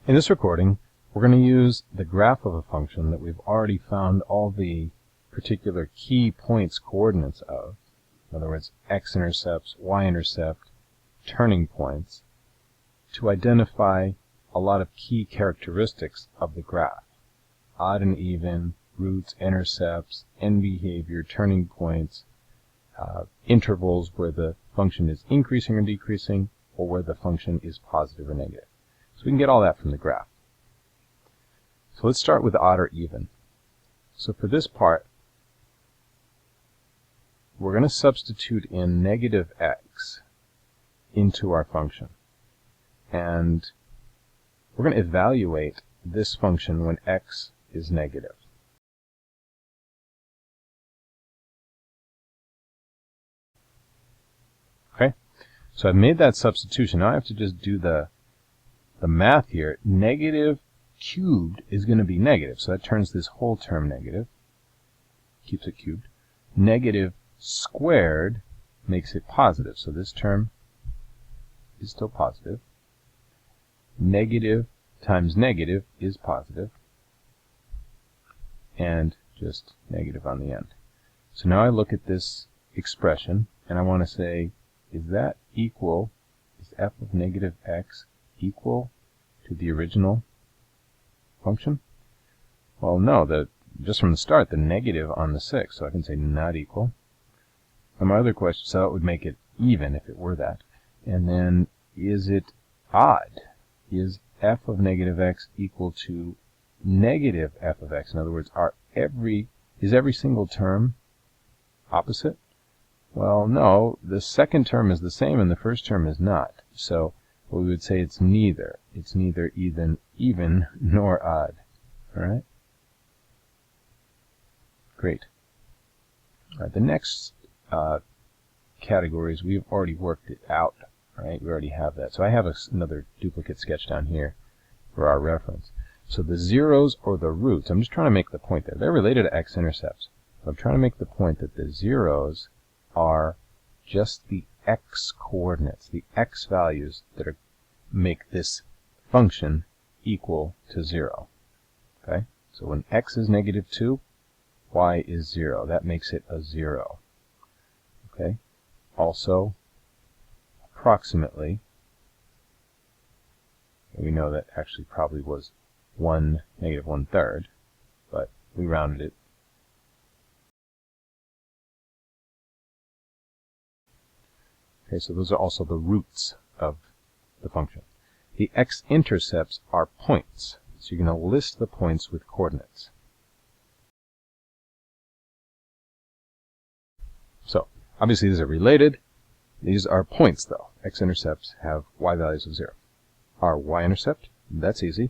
In this recording, we're going to use the graph of a function that we've already found all the particular key points coordinates of. In other words, x-intercepts, y-intercept, turning points, to identify a lot of key characteristics of the graph. Odd and even, roots, intercepts, end behavior, turning points, intervals where the function is increasing or decreasing, or where the function is positive or negative. So we can get all that from the graph. So let's start with odd or even. So for this part, we're going to substitute in negative x into our function. And we're going to evaluate this function when x is negative. Okay, so I've made that substitution. Now I have to just do the math here. Negative cubed is going to be negative, so that turns this whole term negative, keeps it cubed. Negative squared makes it positive, so this term is still positive. Negative times negative is positive, and just negative on the end. So now I look at this expression, and I want to say, is that equal, is f of negative x equal to the original function? Well, no, just from the start, the negative on the 6, so I can say not equal. And my other question, so it would make it even if it were that. And then, is it odd? Is f of negative x equal to negative f of x? In other words, is every single term opposite? Well, no, the second term is the same and the first term is not. So we would say it's neither. It's neither even nor odd. All right? Great. All right, the next categories, we've already worked it out. Right? We already have that. So I have another duplicate sketch down here for our reference. So the zeros or the roots, I'm just trying to make the point there. They're related to x-intercepts. I'm trying to make the point that the zeros are just the x coordinates, the x values that make this function equal to 0. Okay? So when x is negative 2, y is 0. That makes it a 0. Okay? Also, approximately, we know that actually probably was negative 1/3, but we rounded it. Okay, so those are also the roots of the function. The x-intercepts are points, so you're going to list the points with coordinates. So, obviously these are related. These are points, though. X-intercepts have y values of 0. Our y-intercept, that's easy.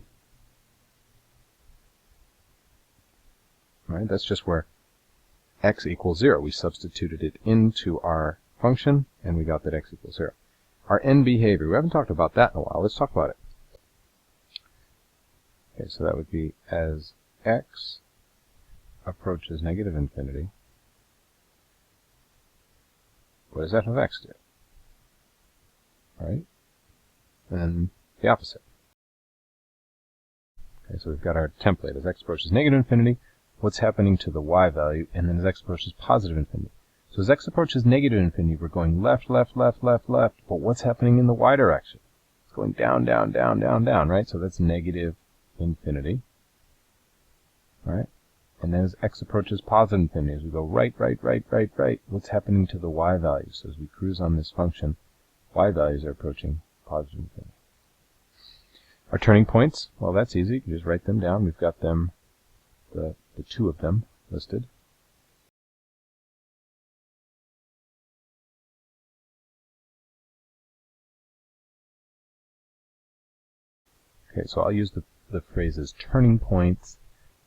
All right, that's just where x equals 0. We substituted it into our function, and we got that x equals 0. Our end behavior, we haven't talked about that in a while. Let's talk about it. Okay, so that would be as x approaches negative infinity, what does f of x do? Right? And then the opposite. Okay, so we've got our template. As x approaches negative infinity, what's happening to the y value? And then as x approaches positive infinity. So as x approaches negative infinity, we're going left, left, left, left, left. But what's happening in the y direction? It's going down, down, down, down, down, right? So that's negative infinity. Right? And then as x approaches positive infinity, as we go right, right, right, right, right, what's happening to the y values? So as we cruise on this function, y values are approaching positive infinity. Our turning points, well, that's easy. You can just write them down. We've got them, the two of them listed. Okay, so I'll use the phrases turning points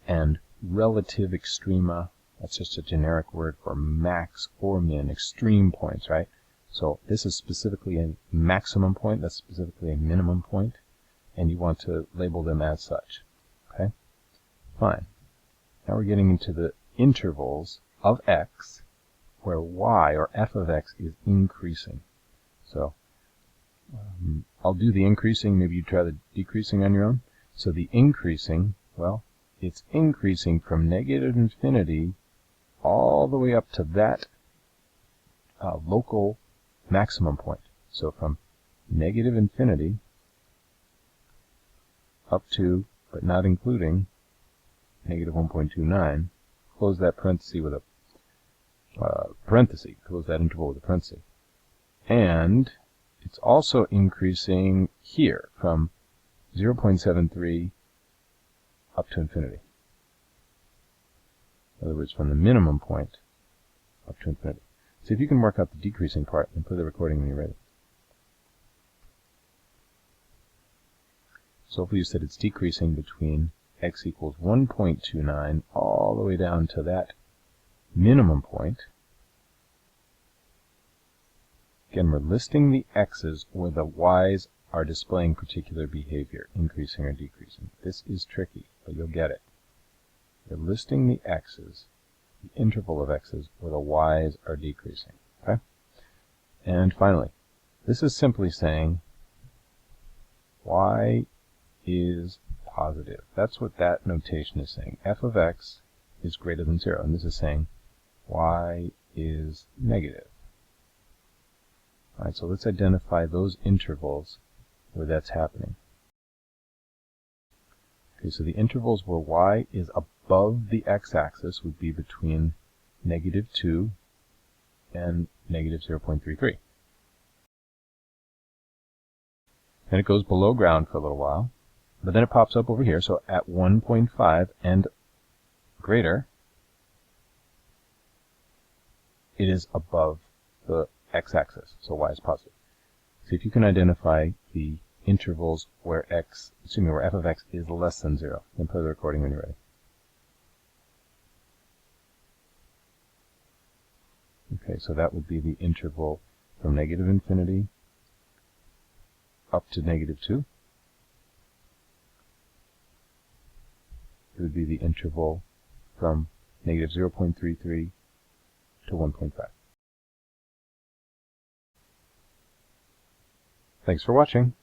and relative extrema. That's just a generic word for max or min, extreme points, right? So this is specifically a maximum point, that's specifically a minimum point, and you want to label them as such. Okay? Fine. Now we're getting into the intervals of x where y, or f of x, is increasing. So I'll do the increasing, maybe you try the decreasing on your own. So the increasing, well, it's increasing from negative infinity all the way up to that local maximum point. So from negative infinity up to, but not including, negative 1.29, close that parenthesis with a close that interval with a parenthesis. And it's also increasing here from 0.73 up to infinity. In other words, from the minimum point up to infinity. See if you can work out the decreasing part and play the recording when you're ready. So hopefully you said it's decreasing between x equals 1.29 all the way down to that minimum point. Again, we're listing the x's where the y's are displaying particular behavior, increasing or decreasing. This is tricky, but you'll get it. You're listing the x's, the interval of x's, where the y's are decreasing. Okay? And finally, this is simply saying y is positive. That's what that notation is saying. F of x is greater than 0. And this is saying y is negative. Alright, so let's identify those intervals where that's happening. Okay, so the intervals where y is above the x-axis would be between negative 2 and negative 0.33. And it goes below ground for a little while, but then it pops up over here, so at 1.5 and greater, it is above the x-axis, so y is positive. See if you can identify the intervals where where f of x is less than 0. Then play the recording when you're ready. Okay, so that would be the interval from negative infinity up to negative 2. It would be the interval from negative 0.33 to 1.5. Thanks for watching.